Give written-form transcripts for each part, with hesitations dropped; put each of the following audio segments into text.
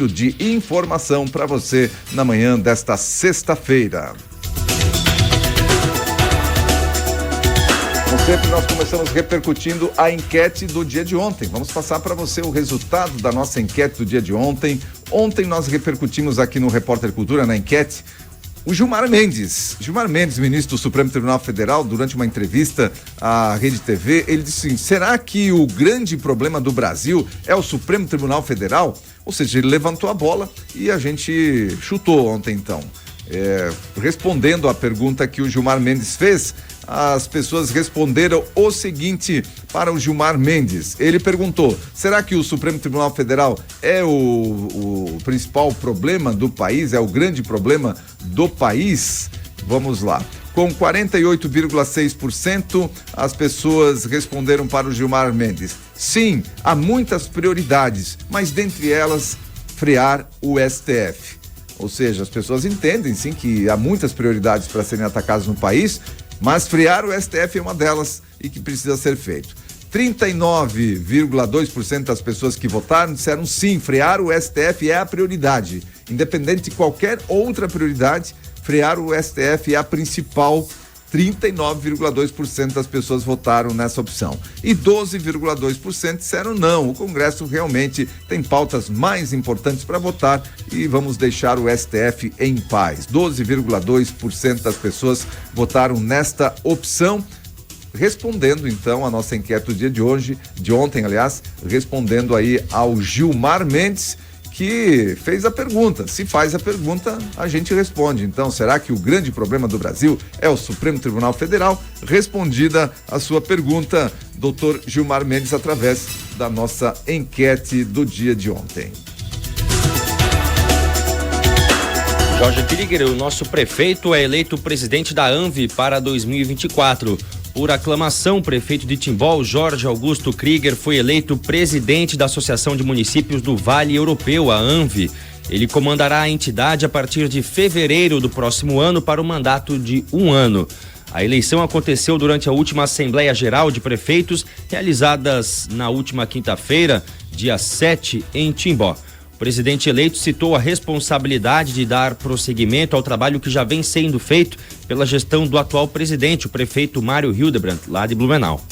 de informação para você na manhã desta sexta-feira. Como sempre, nós começamos repercutindo a enquete do dia de ontem. Vamos passar para você o resultado da nossa enquete do dia de ontem. Ontem nós repercutimos aqui no Repórter Cultura, na enquete, o Gilmar Mendes, ministro do Supremo Tribunal Federal, durante uma entrevista à Rede TV, ele disse assim: será que o grande problema do Brasil é o Supremo Tribunal Federal? Ou seja, ele levantou a bola e a gente chutou ontem então. Respondendo à pergunta que o Gilmar Mendes fez, as pessoas responderam o seguinte para o Gilmar Mendes. Ele perguntou: será que o Supremo Tribunal Federal é o principal problema do país, é o grande problema do país? Vamos lá. Com 48,6%, as pessoas responderam para o Gilmar Mendes: sim, há muitas prioridades, mas dentre elas, frear o STF. Ou seja, as pessoas entendem sim que há muitas prioridades para serem atacadas no país, mas frear o STF é uma delas e que precisa ser feito. 39,2% das pessoas que votaram disseram sim, frear o STF é a prioridade. Independente de qualquer outra prioridade, frear o STF é a principal. 39,2% das pessoas votaram nessa opção. E 12,2% disseram não, o Congresso realmente tem pautas mais importantes para votar e vamos deixar o STF em paz. 12,2% das pessoas votaram nesta opção. Respondendo então a nossa enquete do dia de ontem, respondendo aí ao Gilmar Mendes, que fez a pergunta. Se faz a pergunta, a gente responde. Então, será que o grande problema do Brasil é o Supremo Tribunal Federal? Respondida a sua pergunta, doutor Gilmar Mendes, através da nossa enquete do dia de ontem. Jorge Krieger, o nosso prefeito, é eleito presidente da ANVI para 2024. Por aclamação, o prefeito de Timbó, Jorge Augusto Krieger, foi eleito presidente da Associação de Municípios do Vale Europeu, a ANVI. Ele comandará a entidade a partir de fevereiro do próximo ano para um mandato de 1 ano. A eleição aconteceu durante a última Assembleia Geral de Prefeitos, realizadas na última quinta-feira, dia 7, em Timbó. O presidente eleito citou a responsabilidade de dar prosseguimento ao trabalho que já vem sendo feito pela gestão do atual presidente, o prefeito Mário Hildebrandt, lá de Blumenau.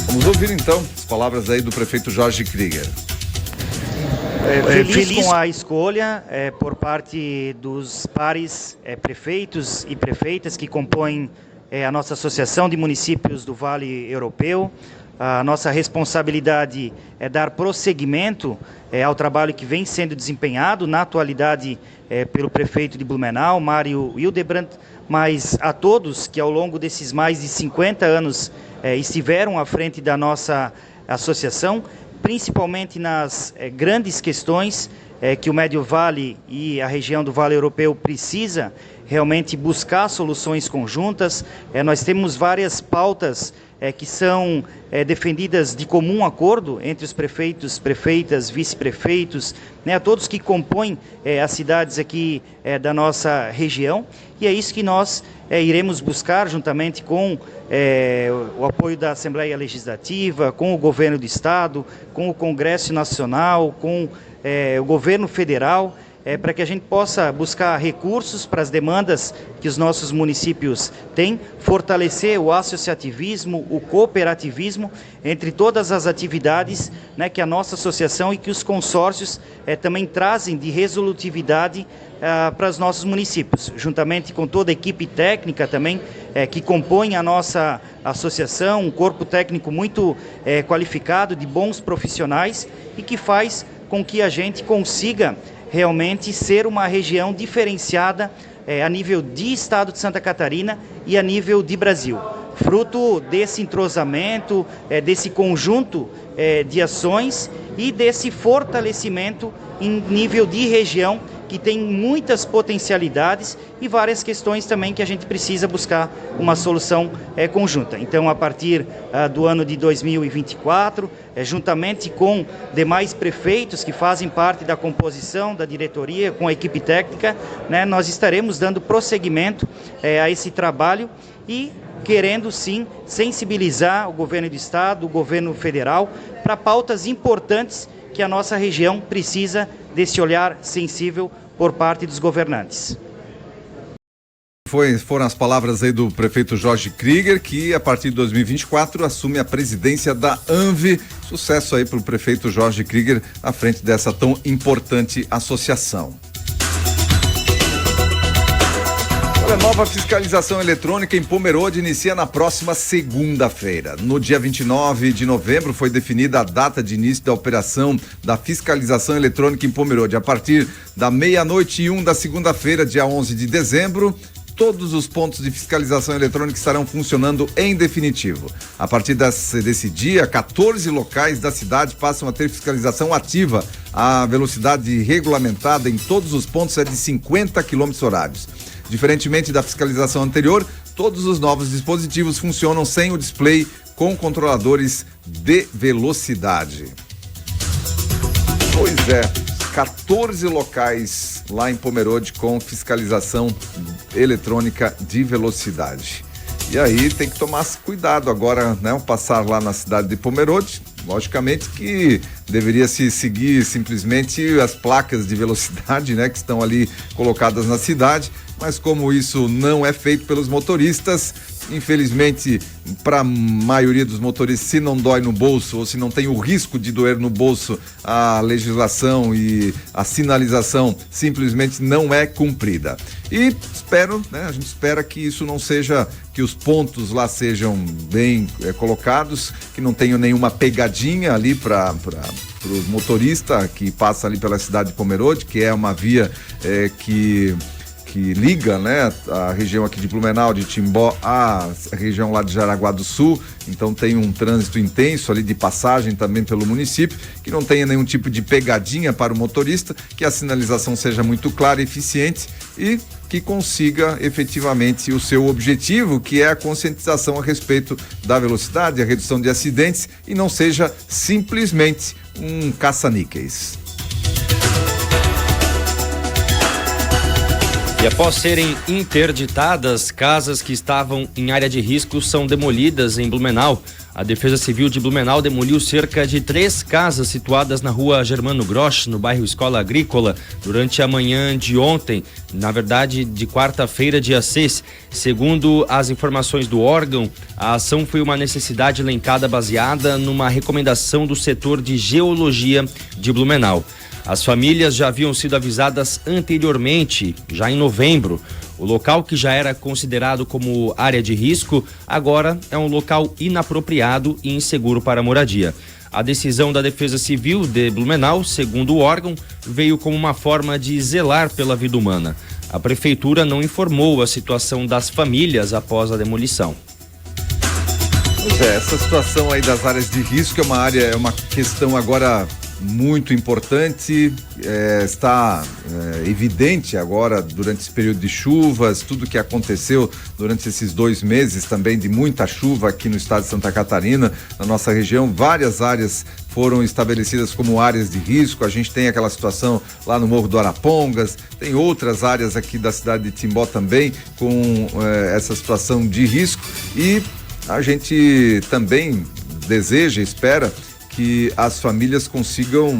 Vamos ouvir então as palavras aí do prefeito Jorge Krieger. Feliz com a escolha por parte dos pares prefeitos e prefeitas que compõem a nossa Associação de Municípios do Vale Europeu. A nossa responsabilidade é dar prosseguimento ao trabalho que vem sendo desempenhado na atualidade pelo prefeito de Blumenau, Mário Hildebrandt, mas a todos que ao longo desses mais de 50 anos estiveram à frente da nossa associação, principalmente nas grandes questões que o Médio Vale e a região do Vale Europeu precisa realmente buscar soluções conjuntas. Nós temos várias pautas que são defendidas de comum acordo entre os prefeitos, prefeitas, vice-prefeitos, a todos que compõem as cidades aqui da nossa região, e é isso que nós iremos buscar juntamente com o apoio da Assembleia Legislativa, com o Governo do Estado, com o Congresso Nacional, com o Governo Federal, para que a gente possa buscar recursos para as demandas que os nossos municípios têm, fortalecer o associativismo, o cooperativismo, entre todas as atividades que a nossa associação e que os consórcios também trazem de resolutividade para os nossos municípios, juntamente com toda a equipe técnica também que compõe a nossa associação, um corpo técnico muito qualificado, de bons profissionais, e que faz com que a gente consiga realmente ser uma região diferenciada a nível de Estado de Santa Catarina e a nível de Brasil. Fruto desse entrosamento, desse conjunto de ações e desse fortalecimento em nível de região, que tem muitas potencialidades e várias questões também que a gente precisa buscar uma solução conjunta. Então, a partir do ano de 2024, juntamente com demais prefeitos que fazem parte da composição da diretoria, com a equipe técnica, nós estaremos dando prosseguimento a esse trabalho e querendo sim sensibilizar o governo do estado, o governo federal, para pautas importantes que a nossa região precisa desse olhar sensível por parte dos governantes. Foram as palavras aí do prefeito Jorge Krieger, que a partir de 2024 assume a presidência da ANVI. Sucesso aí para o prefeito Jorge Krieger à frente dessa tão importante associação. A nova fiscalização eletrônica em Pomerode inicia na próxima segunda-feira. No dia 29 de novembro foi definida a data de início da operação da fiscalização eletrônica em Pomerode. A partir da 00:01 da segunda-feira, dia 11 de dezembro, todos os pontos de fiscalização eletrônica estarão funcionando em definitivo. A partir desse dia, 14 locais da cidade passam a ter fiscalização ativa. A velocidade regulamentada em todos os pontos é de 50 km/h. Diferentemente da fiscalização anterior, todos os novos dispositivos funcionam sem o display com controladores de velocidade. Pois é, 14 locais lá em Pomerode com fiscalização eletrônica de velocidade. E aí tem que tomar cuidado agora, né? Ao passar lá na cidade de Pomerode, logicamente que deveria se seguir simplesmente as placas de velocidade, né? Que estão ali colocadas na cidade, mas como isso não é feito pelos motoristas, infelizmente, para a maioria dos motoristas, se não dói no bolso ou se não tem o risco de doer no bolso, a legislação e a sinalização simplesmente não é cumprida. E a gente espera que isso não seja, que os pontos lá sejam bem colocados, que não tenham nenhuma pegadinha ali para o motorista que passa ali pela cidade de Pomerode, que é uma via que liga, né, a região aqui de Blumenau, de Timbó, a região lá de Jaraguá do Sul. Então tem um trânsito intenso ali de passagem também pelo município, que não tenha nenhum tipo de pegadinha para o motorista, que a sinalização seja muito clara e eficiente e que consiga efetivamente o seu objetivo, que é a conscientização a respeito da velocidade, a redução de acidentes, e não seja simplesmente um caça-níqueis. E após serem interditadas, casas que estavam em área de risco são demolidas em Blumenau. A Defesa Civil de Blumenau demoliu cerca de 3 casas situadas na rua Germano Grosch, no bairro Escola Agrícola, durante a manhã de ontem, na verdade de quarta-feira, dia 6. Segundo as informações do órgão, a ação foi uma necessidade elencada baseada numa recomendação do setor de geologia de Blumenau. As famílias já haviam sido avisadas anteriormente, já em novembro. O local, que já era considerado como área de risco, agora é um local inapropriado e inseguro para a moradia. A decisão da Defesa Civil de Blumenau, segundo o órgão, veio como uma forma de zelar pela vida humana. A prefeitura não informou a situação das famílias após a demolição. Pois é, essa situação aí das áreas de risco é uma questão agora muito importante, está evidente agora durante esse período de chuvas, tudo que aconteceu durante esses 2 meses também de muita chuva aqui no estado de Santa Catarina, na nossa região. Várias áreas foram estabelecidas como áreas de risco. A gente tem aquela situação lá no Morro do Arapongas, tem outras áreas aqui da cidade de Timbó também com essa situação de risco, e a gente também deseja, espera que as famílias consigam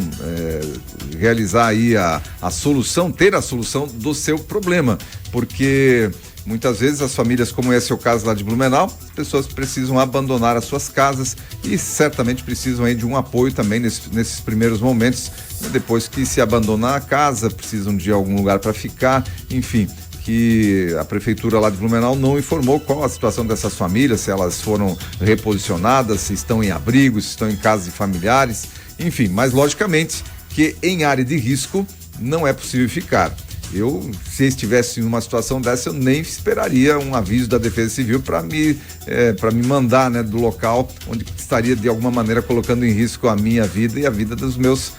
realizar aí a solução, ter a solução do seu problema, porque muitas vezes as famílias, como esse é o caso lá de Blumenau, as pessoas precisam abandonar as suas casas e certamente precisam aí de um apoio também nesses primeiros momentos, depois que se abandonar a casa, precisam de algum lugar para ficar, enfim, que a prefeitura lá de Blumenau não informou qual a situação dessas famílias, se elas foram reposicionadas, se estão em abrigo, se estão em casas de familiares, enfim, mas logicamente que em área de risco não é possível ficar. Se estivesse em uma situação dessa, eu nem esperaria um aviso da Defesa Civil para me mandar, né, do local onde estaria de alguma maneira colocando em risco a minha vida e a vida dos meus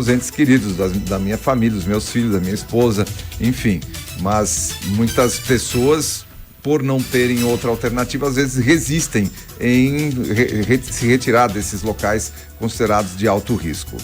entes queridos, da minha família, dos meus filhos, da minha esposa, enfim. Mas muitas pessoas, por não terem outra alternativa, às vezes resistem em se retirar desses locais considerados de alto risco.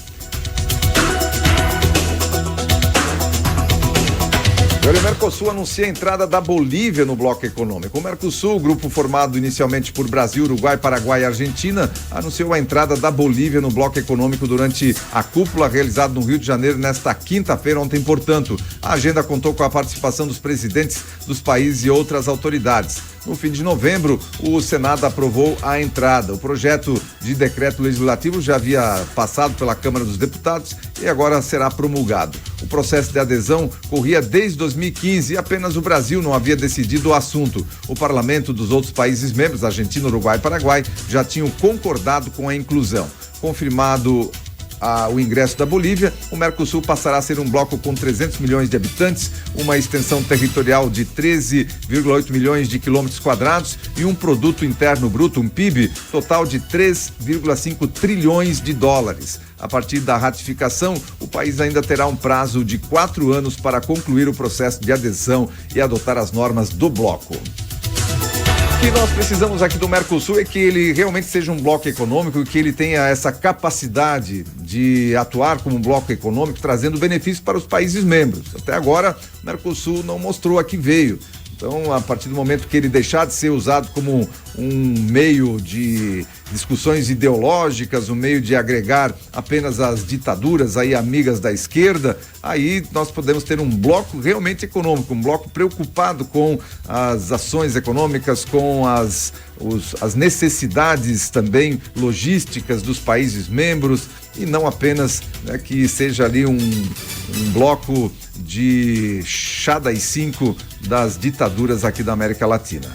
O Mercosul anuncia a entrada da Bolívia no bloco econômico. O Mercosul, grupo formado inicialmente por Brasil, Uruguai, Paraguai e Argentina, anunciou a entrada da Bolívia no bloco econômico durante a cúpula realizada no Rio de Janeiro nesta quinta-feira, ontem, portanto. A agenda contou com a participação dos presidentes dos países e outras autoridades. No fim de novembro, o Senado aprovou a entrada. O projeto de decreto legislativo já havia passado pela Câmara dos Deputados e agora será promulgado. O processo de adesão corria desde 2015 e apenas o Brasil não havia decidido o assunto. O parlamento dos outros países membros, Argentina, Uruguai e Paraguai, já tinham concordado com a inclusão. Confirmado o ingresso da Bolívia, o Mercosul passará a ser um bloco com 300 milhões de habitantes, uma extensão territorial de 13,8 milhões de quilômetros quadrados e um produto interno bruto, um PIB, total de 3,5 trilhões de dólares. A partir da ratificação, o país ainda terá um prazo de 4 anos para concluir o processo de adesão e adotar as normas do bloco. O que nós precisamos aqui do Mercosul é que ele realmente seja um bloco econômico e que ele tenha essa capacidade de atuar como um bloco econômico, trazendo benefícios para os países membros. Até agora, o Mercosul não mostrou a que veio. Então, a partir do momento que ele deixar de ser usado como um meio de discussões ideológicas, um meio de agregar apenas as ditaduras aí amigas da esquerda, aí nós podemos ter um bloco realmente econômico, um bloco preocupado com as ações econômicas, com as necessidades também logísticas dos países membros e não apenas, né, que seja ali um bloco de chá das 5 das ditaduras aqui da América Latina.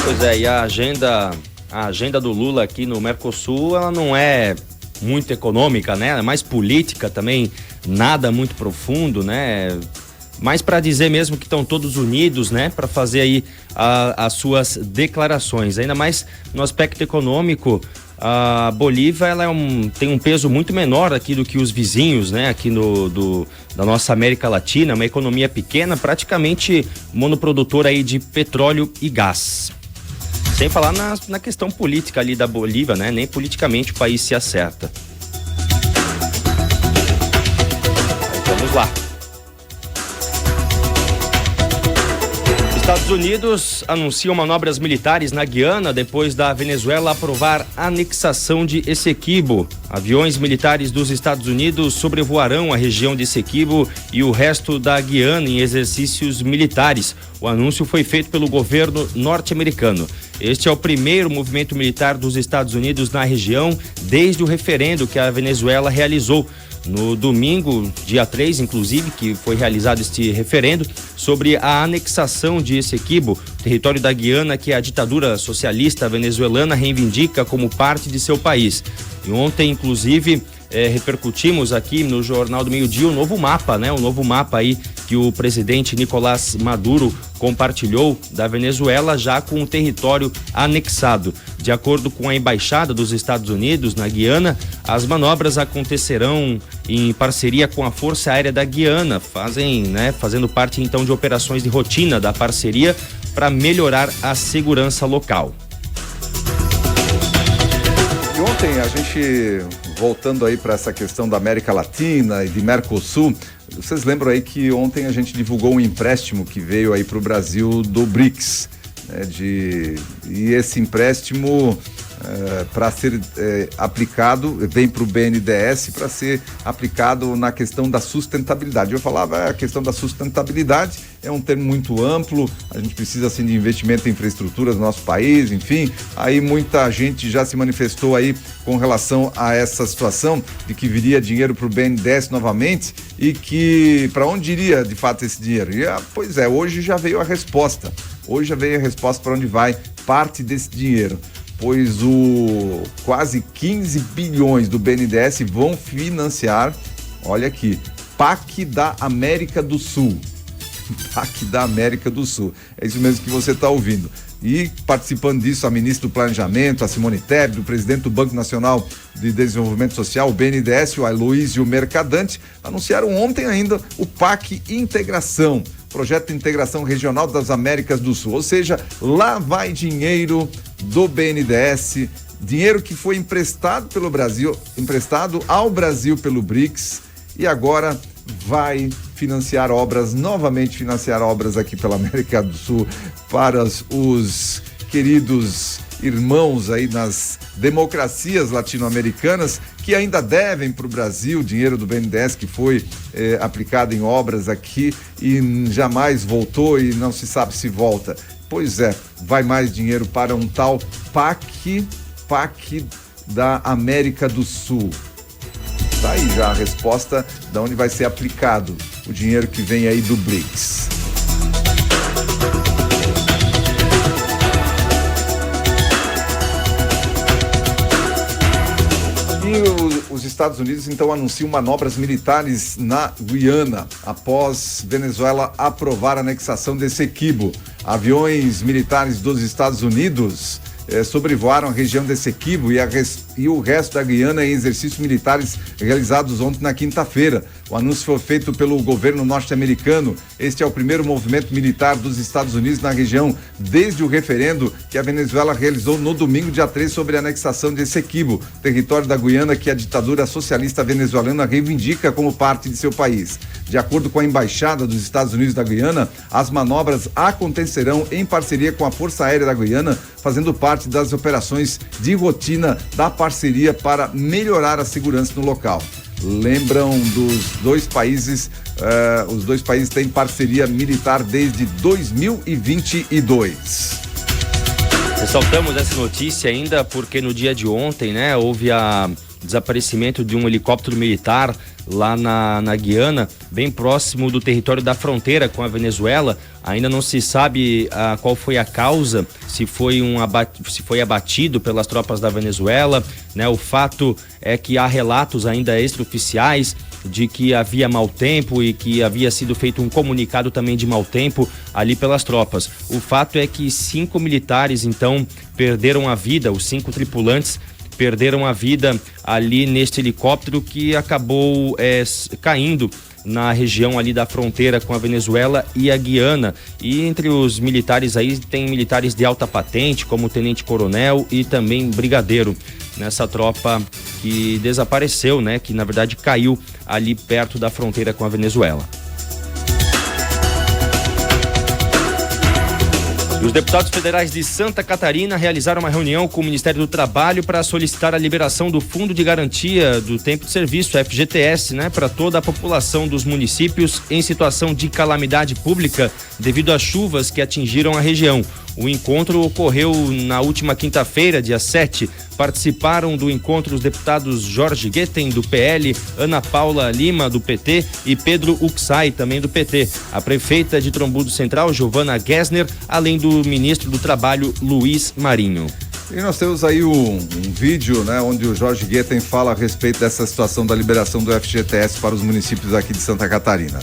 Pois é, e a agenda do Lula aqui no Mercosul, ela não é muito econômica, né? É mais política também, nada muito profundo, né? Mais para dizer mesmo que estão todos unidos, né? Para fazer aí as suas declarações. Ainda mais no aspecto econômico, a Bolívia ela tem um peso muito menor aqui do que os vizinhos, né? Aqui da nossa América Latina, uma economia pequena, praticamente monoprodutora aí de petróleo e gás. Sem falar na questão política ali da Bolívia, né? Nem politicamente o país se acerta. Vamos lá. Estados Unidos anunciam manobras militares na Guiana depois da Venezuela aprovar a anexação de Essequibo. Aviões militares dos Estados Unidos sobrevoarão a região de Essequibo e o resto da Guiana em exercícios militares. O anúncio foi feito pelo governo norte-americano. Este é o primeiro movimento militar dos Estados Unidos na região desde o referendo que a Venezuela realizou. No domingo, dia 3, inclusive, que foi realizado este referendo sobre a anexação de Essequibo, território da Guiana que a ditadura socialista venezuelana reivindica como parte de seu país. E ontem, inclusive, repercutimos aqui no Jornal do Meio-Dia o novo mapa, né? O novo mapa aí que o presidente Nicolás Maduro compartilhou da Venezuela já com o território anexado. De acordo com a Embaixada dos Estados Unidos na Guiana, as manobras acontecerão em parceria com a Força Aérea da Guiana, fazendo parte então de operações de rotina da parceria para melhorar a segurança local. E ontem a gente, voltando aí para essa questão da América Latina e de Mercosul, vocês lembram aí que ontem a gente divulgou um empréstimo que veio aí para o Brasil do BRICS, né, e esse empréstimo para ser aplicado, vem para o BNDES para ser aplicado na questão da sustentabilidade. Eu falava, a questão da sustentabilidade é um termo muito amplo, a gente precisa assim de investimento em infraestrutura no nosso país, enfim, aí muita gente já se manifestou aí com relação a essa situação de que viria dinheiro para o BNDES novamente e que para onde iria de fato esse dinheiro? E, pois é, hoje já veio a resposta para onde vai parte desse dinheiro, pois quase 15 bilhões do BNDES vão financiar, olha aqui, PAC da América do Sul. PAC da América do Sul. É isso mesmo que você está ouvindo. E participando disso, a ministra do Planejamento, a Simone Tebet, o presidente do Banco Nacional de Desenvolvimento Social, o BNDES, o Aloysio Mercadante, anunciaram ontem ainda o PAC Integração, Projeto de Integração Regional das Américas do Sul. Ou seja, lá vai dinheiro do BNDES, dinheiro que foi emprestado pelo Brasil, emprestado ao Brasil pelo BRICS, e agora vai novamente financiar obras aqui pela América do Sul para os queridos irmãos aí nas democracias latino-americanas que ainda devem para o Brasil dinheiro do BNDES que foi aplicado em obras aqui e jamais voltou e não se sabe se volta. Pois é, vai mais dinheiro para um tal PAC da América do Sul. Tá aí já a resposta de onde vai ser aplicado o dinheiro que vem aí do BRICS. E os Estados Unidos então anunciam manobras militares na Guiana após Venezuela aprovar a anexação de Essequibo. Aviões militares dos Estados Unidos sobrevoaram a região de Essequibo e o resto da Guiana em exercícios militares realizados ontem na quinta-feira. O anúncio foi feito pelo governo norte-americano. Este é o primeiro movimento militar dos Estados Unidos na região desde o referendo que a Venezuela realizou no domingo, dia 3, sobre a anexação de Essequibo, território da Guiana que a ditadura socialista venezuelana reivindica como parte de seu país. De acordo com a Embaixada dos Estados Unidos da Guiana, as manobras acontecerão em parceria com a Força Aérea da Guiana, fazendo parte das operações de rotina da parceria para melhorar a segurança no local. Lembram dos dois países, os dois países têm parceria militar desde 2022. Ressaltamos essa notícia ainda porque no dia de ontem, né, houve o desaparecimento de um helicóptero militar lá na Guiana, bem próximo do território da fronteira com a Venezuela. Ainda não se sabe qual foi a causa, se foi abatido pelas tropas da Venezuela, né? O fato é que há relatos ainda extraoficiais de que havia mau tempo e que havia sido feito um comunicado também de mau tempo ali pelas tropas. O fato é que 5 militares então perderam a vida, os 5 tripulantes perderam a vida ali neste helicóptero que acabou caindo na região ali da fronteira com a Venezuela e a Guiana. E entre os militares aí tem militares de alta patente, como o tenente-coronel e também brigadeiro, nessa tropa que desapareceu, né? Que na verdade caiu ali perto da fronteira com a Venezuela. Os deputados federais de Santa Catarina realizaram uma reunião com o Ministério do Trabalho para solicitar a liberação do Fundo de Garantia do Tempo de Serviço, FGTS, né, para toda a população dos municípios em situação de calamidade pública devido às chuvas que atingiram a região. O encontro ocorreu na última quinta-feira, dia 7. Participaram do encontro os deputados Jorge Guetem, do PL, Ana Paula Lima, do PT, e Pedro Uxai, também do PT. A prefeita de Trombudo Central, Giovana Gessner, além do ministro do Trabalho, Luiz Marinho. E nós temos aí um vídeo, né, onde o Jorge Guetem fala a respeito dessa situação da liberação do FGTS para os municípios aqui de Santa Catarina.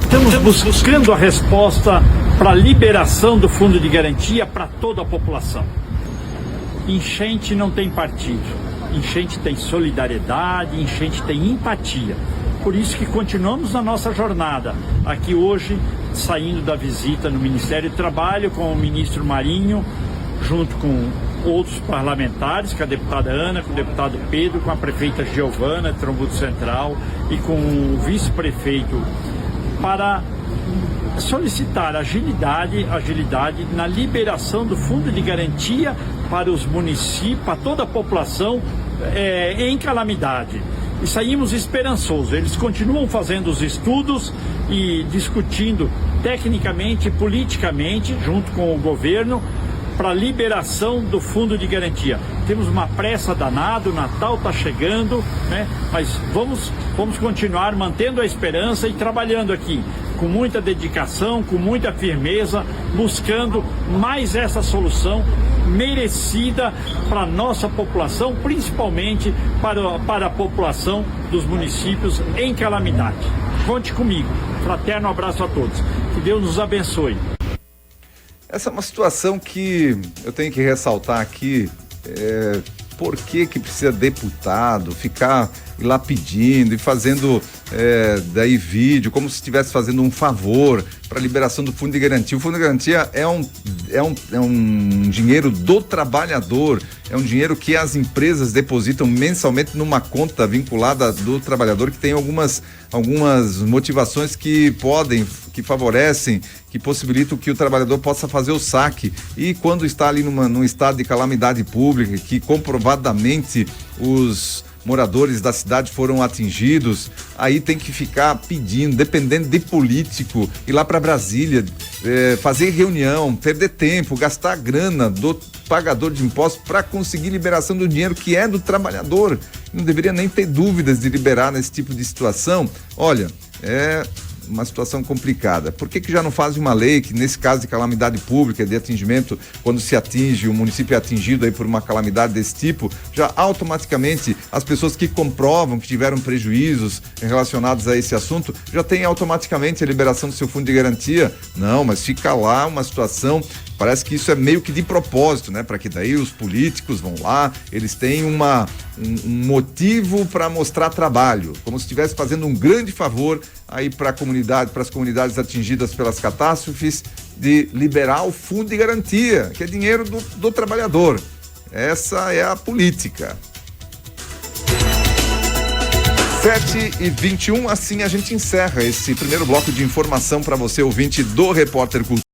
Estamos buscando a resposta para a liberação do Fundo de Garantia para toda a população. Enchente não tem partido, enchente tem solidariedade, enchente tem empatia. Por isso que continuamos na nossa jornada, aqui hoje, saindo da visita no Ministério do Trabalho com o ministro Marinho, junto com outros parlamentares, com a deputada Ana, com o deputado Pedro, com a prefeita Giovana, de Trombudo Central, e com o vice-prefeito, para solicitar agilidade na liberação do Fundo de Garantia para os municípios, para toda a população em calamidade. E saímos esperançosos. Eles continuam fazendo os estudos e discutindo tecnicamente e politicamente, junto com o governo, para a liberação do Fundo de Garantia. Temos uma pressa danada, o Natal está chegando, né? Mas vamos continuar mantendo a esperança e trabalhando aqui com muita dedicação, com muita firmeza, buscando mais essa solução merecida para a nossa população, principalmente para a população dos municípios em calamidade. Conte comigo. Fraterno abraço a todos. Que Deus nos abençoe. Essa é uma situação que eu tenho que ressaltar aqui, por que precisa deputado ficar ir lá pedindo e fazendo daí vídeo, como se estivesse fazendo um favor para a liberação do Fundo de Garantia. O Fundo de Garantia é um dinheiro do trabalhador, é um dinheiro que as empresas depositam mensalmente numa conta vinculada do trabalhador, que tem algumas motivações que favorecem, que possibilitam que o trabalhador possa fazer o saque. E quando está ali num estado de calamidade pública, que comprovadamente os moradores da cidade foram atingidos, aí tem que ficar pedindo, dependendo de político, ir lá para Brasília, fazer reunião, perder tempo, gastar grana do pagador de impostos para conseguir liberação do dinheiro que é do trabalhador. Não deveria nem ter dúvidas de liberar nesse tipo de situação. Olha, é uma situação complicada. Por que já não fazem uma lei que, nesse caso de calamidade pública, de atingimento, quando se atinge, o município é atingido aí por uma calamidade desse tipo, já automaticamente as pessoas que comprovam que tiveram prejuízos relacionados a esse assunto, já tem automaticamente a liberação do seu fundo de garantia? Não, mas fica lá uma situação. Parece que isso é meio que de propósito, né? Para que daí os políticos vão lá, eles têm um motivo para mostrar trabalho, como se estivesse fazendo um grande favor aí para as comunidades atingidas pelas catástrofes, de liberar o fundo de garantia, que é dinheiro do trabalhador. Essa é a política. 7h21, assim a gente encerra esse primeiro bloco de informação para você, ouvinte do Repórter Cultura.